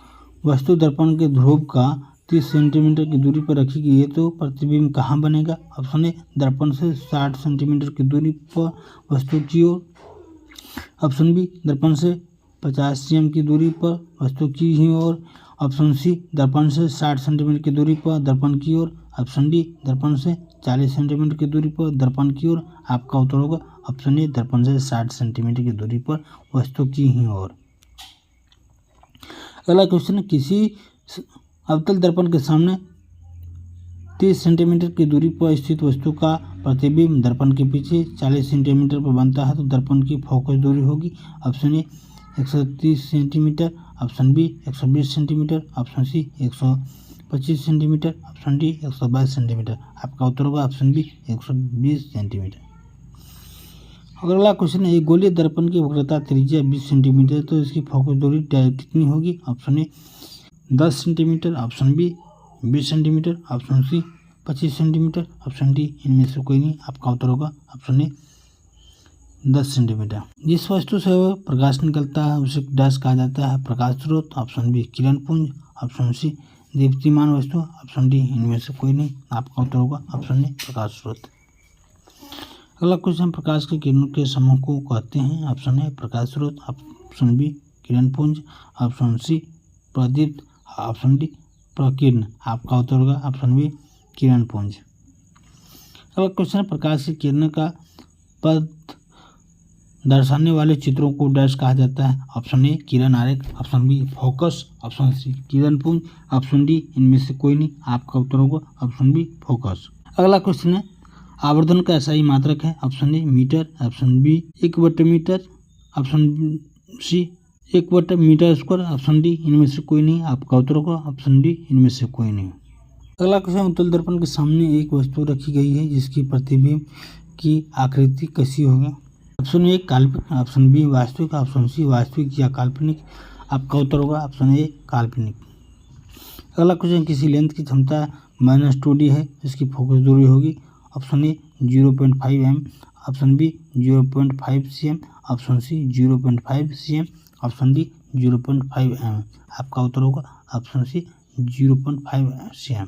वस्तु दर्पण के ध्रुव का 30 सेंटीमीटर की दूरी पर रखी गई है तो प्रतिबिंब कहाँ बनेगा? ऑप्शन ए दर्पण से 60 सेंटीमीटर की दूरी पर वस्तु की ओर, ऑप्शन बी दर्पण से 50 cm की दूरी पर वस्तु की ही ओर, ऑप्शन सी दर्पण से 60 सेंटीमीटर की दूरी पर दर्पण की ओर, ऑप्शन डी दर्पण से 40 सेंटीमीटर की दूरी पर दर्पण की ओर। आपका उत्तर होगा ऑप्शन ए दर्पण से 60 सेंटीमीटर की दूरी पर वस्तु की ही ओर। अगला क्वेश्चन है, किसी अवतल दर्पण के सामने 30 सेंटीमीटर की दूरी पर स्थित वस्तु का प्रतिबिंब दर्पण के पीछे 40 सेंटीमीटर पर बनता है तो दर्पण की फोकस दूरी होगी? Option A 130 centimetre, option B 120 centimetre, option C 125 centimetre, option D 122 centimetre. आपका उत्तर होगा ऑप्शन बी 120 सेंटीमीटर। अगला क्वेश्चन है, एक गोलीय दर्पण की वक्रता त्रिज्या 20 सेंटीमीटर तो इसकी फोकस दूरी कितनी होगी? Option A 10 centimetre, option B 20 centimetre, option C 25 centimetre, option D इनमें से कोई नहीं। आपका उत्तर होगा ऑप्शन ए 10 सेंटीमीटर। जिस वस्तु से प्रकाश निकलता है उसे डैश कहा जाता है? प्रकाश स्रोत, ऑप्शन बी किरण पुंज, ऑप्शन सी दीप्तिमान वस्तु, ऑप्शन डी इनमें से कोई नहीं। आपका उत्तर होगा ऑप्शन ए प्रकाश स्रोत। अगला क्वेश्चन, प्रकाश की किरणों के समूह को कहते हैं। ऑप्शन ए प्रकाश स्रोत, ऑप्शन बी किरण पुंज, ऑप्शन सी प्रदीप्त, ऑप्शन डी प्रकीर्ण। आपका उत्तर होगा ऑप्शन बी किरण पुंज। अगला क्वेश्चन, प्रकाश की किरणों का पथ दर्शाने वाले चित्रों को डैश कहा जाता है। ऑप्शन ए किरण आरेख, option B focus, option C किरण पुंज, ऑप्शन डी इनमें से कोई नहीं। आपका उत्तर होगा ऑप्शन बी फोकस। अगला क्वेश्चन है, आवर्धन का SI मात्रक है। Option A metre, option B 1/मीटर, ऑप्शन सी 1/मीटर स्क्वायर, ऑप्शन डी इनमें से कोई नहीं। आपका उत्तर होगा ऑप्शन डी इनमें से कोई नहीं। अगला क्वेश्चन, उत्तल दर्पण के सामने एक वस्तु रखी गई है जिसकी प्रतिबिंब की आकृति कैसी होगी। ऑप्शन ए काल्पनिक, ऑप्शन बी वास्तविक, ऑप्शन सी वास्तविक या काल्पनिक। आपका उत्तर होगा ऑप्शन ए काल्पनिक। अगला क्वेश्चन, किसी लेंस की क्षमता -2D है, इसकी फोकस दूरी होगी। Option A 0.5 mm, option B 0.5 cm, option C 0.5 cm, option D 0.5 mm। आपका उत्तर होगा ऑप्शन सी 0.5 cm।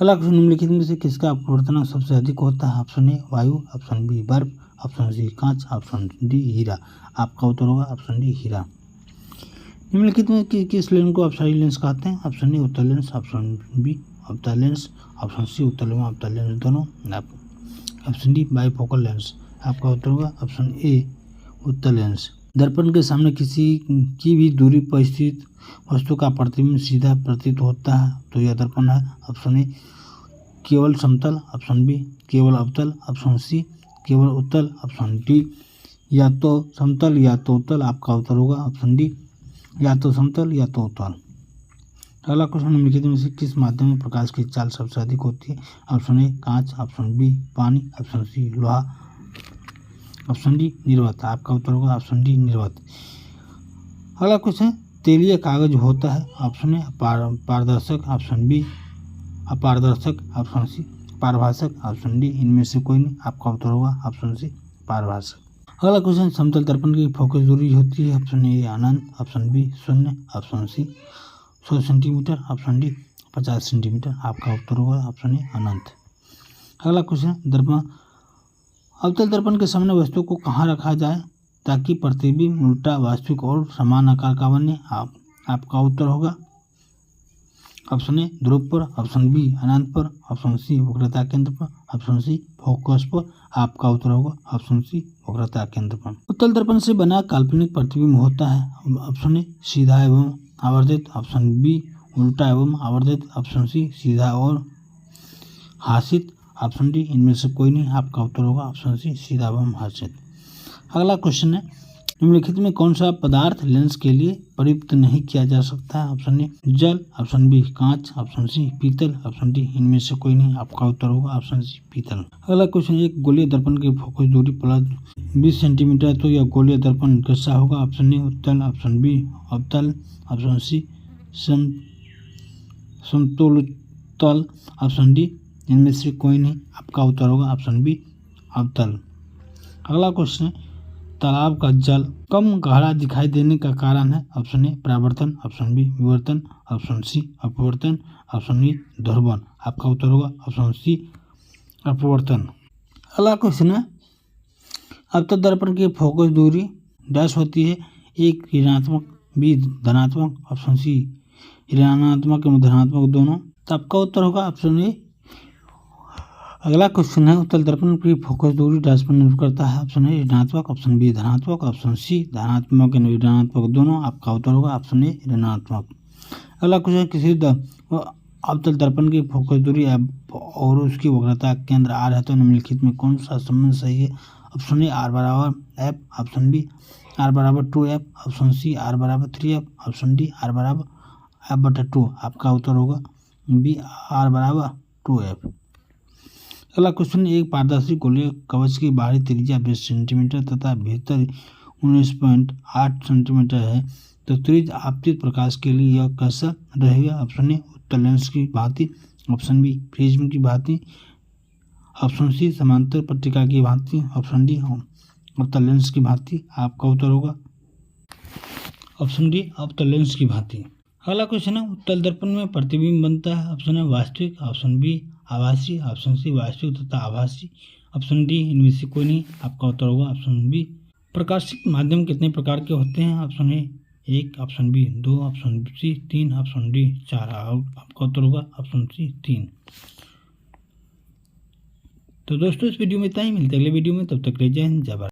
अगला क्वेश्चन, निम्नलिखित में से किसका अपवर्तनांक सबसे अधिक होता है। ऑप्शन ए वायु, ऑप्शन बी बर्फ, ऑप्शन सी कांच, ऑप्शन डी हीरा। आपका उत्तर होगा ऑप्शन डी हीरा। निम्नलिखित में किस लेंस को अपसारी लेंस कहते हैं। ऑप्शन ए उत्तल लेंस, ऑप्शन बी अवतल लेंस, ऑप्शन सी उत्तल एवं अवतल लेंस दोनों, ऑप्शन डी बाइफोकल लेंस। आपका उत्तर होगा ऑप्शन ए उत्तल लेंस। दर्पण के सामने किसी की भी दूरी पर स्थित वस्तु का प्रतिबिंब सीधा प्रतीत होता है तो यह दर्पण है। ऑप्शन ए केवल समतल, ऑप्शन बी केवल अवतल, ऑप्शन सी केवल उत्तल, ऑप्शन डी या तो समतल या तो उत्तल। आपका उत्तर होगा ऑप्शन डी या तो समतल या तो उत्तल। अगला क्वेश्चन, निम्नलिखित में से किस माध्यम में प्रकाश की चाल सबसे अधिक होती है। ऑप्शन ए कांच, ऑप्शन बी पानी, ऑप्शन सी लोहा, ऑप्शन डी निर्वात। आपका उत्तर होगा ऑप्शन डी निर्वात। अगला क्वेश्चन, तेलीय कागज होता है। ऑप्शन ए पारदर्शक, ऑप्शन बी अपारदर्शक, ऑप्शन सी पारभाषक, ऑप्शन डी इनमें से कोई नहीं। आपका उत्तर होगा ऑप्शन सी पारभाषक। अगला क्वेश्चन, समतल दर्पण की फोकस दूरी होती है। ऑप्शन ए अनंत, option B 0, option C 100 centimetre, option D 50 centimetre. आपका उत्तर होगा ऑप्शन ए अनंत। अगला क्वेश्चन, दर्पण अवतल दर्पण के सामने वस्तु को कहाँ रखा जाए ताकि प्रतिबिंब उल्टा, वास्तविक और समान आकार का बने। आपका उत्तर होगा ऑप्शन ए ध्रुव पर, ऑप्शन बी अनंत पर, ऑप्शन सी वक्रता केंद्र पर, ऑप्शन सी फोकस पर। आपका उत्तर होगा ऑप्शन सी वक्रता केंद्र पर। उत्तल दर्पण से बना काल्पनिक प्रतिबिंब होता है। ऑप्शन ए सीधा एवं आवर्धित, ऑप्शन बी उल्टा एवं आवर्धित, ऑप्शन सी सीधा और हासित, ऑप्शन डी इनमें से कोई नहीं। आपका उत्तर होगा ऑप्शन सी सीधा एवं हासित। अगला क्वेश्चन है, निम्नलिखित में कौन सा पदार्थ लेंस के लिए प्रयुक्त नहीं किया जा सकता है। ऑप्शन ए जल, ऑप्शन बी कांच, ऑप्शन सी पीतल, ऑप्शन डी इनमें से कोई नहीं। आपका उत्तर होगा ऑप्शन सी पीतल। अगला क्वेश्चन, एक गोलीय दर्पण की फोकस दूरी प्लस 20 सेंटीमीटर तो यह गोलीय दर्पण कैसा होगा। ऑप्शन ए उत्तल, ऑप्शन बी अवतल, ऑप्शन सी समतोलुत्तल, ऑप्शन डी इनमें से कोई नहीं। आपका उत्तर होगा ऑप्शन बी अवतल। अगला क्वेश्चन, तालाब का जल कम गहरा दिखाई देने का कारण है। ऑप्शन ए परावर्तन, ऑप्शन बी विवर्तन, ऑप्शन सी अपवर्तन, ऑप्शन डी ध्रुवण। आपका उत्तर होगा ऑप्शन सी अपवर्तन। अगला क्वेश्चन है, अवतल दर्पण की फोकस दूरी डैश होती है। एक ऋणात्मक, बी धनात्मक, ऑप्शन सी ऋणात्मक एवं धनात्मक दोनों। तो आपका उत्तर होगा ऑप्शन ए। अगला क्वेश्चन है, उत्तल दर्पण की फोकस दूरी डैश पर निर्भर करता है। ऑप्शन ए ऋणात्मक, ऑप्शन बी धनात्मक, ऑप्शन सी धनात्मक एवं ऋणात्मक दोनों। आपका उत्तर होगा ऑप्शन ए ऋणात्मक। अगला क्वेश्चन, किसी अवतल दर्पण की फोकस दूरी और उसकी वक्रता केंद्र आर है तो निम्नलिखित में कौन सा संबंध सही है। ऑप्शन ए आर बराबर एफ, ऑप्शन बी आर बराबर 2f, ऑप्शन सी आर बराबर 3f, ऑप्शन डी आर बराबर f/2। आपका उत्तर होगा बी आर बराबर 2f। अगला क्वेश्चन, एक पारदर्शी गोलीय कवच की बाहरी त्रिज्या 20 सेंटीमीटर तथा भीतर 19.8 सेंटीमीटर है तो त्रिज्य आपतित प्रकाश के लिए यह कैसा रहेगा। ऑप्शन ए उत्तल लेंस की भांति, ऑप्शन बी प्रिज्म की भांति, ऑप्शन सी समांतर पट्टिका की भांति, ऑप्शन डी अवतल लेंस की भांति। आपका उत्तर होगा ऑप्शन डी अवतल लेंस की भांति। अगला क्वेश्चन है, उत्तल दर्पण में प्रतिबिंब बनता है। ऑप्शन है वास्तविक, ऑप्शन बी आभासी, ऑप्शन सी वास्तविक तथा आभासी, ऑप्शन डी इनमें से कोई नहीं। आपका उत्तर होगा ऑप्शन बी। प्रकाशित माध्यम कितने प्रकार के होते हैं? Option A 1, option B 2, option C 3, option D 4। आपका उत्तर होगा ऑप्शन सी 3। तो दोस्तों इस वीडियो में इतना ही, मिलते हैं अगले वीडियो में, तब तक रह जय हिंद जय भारत।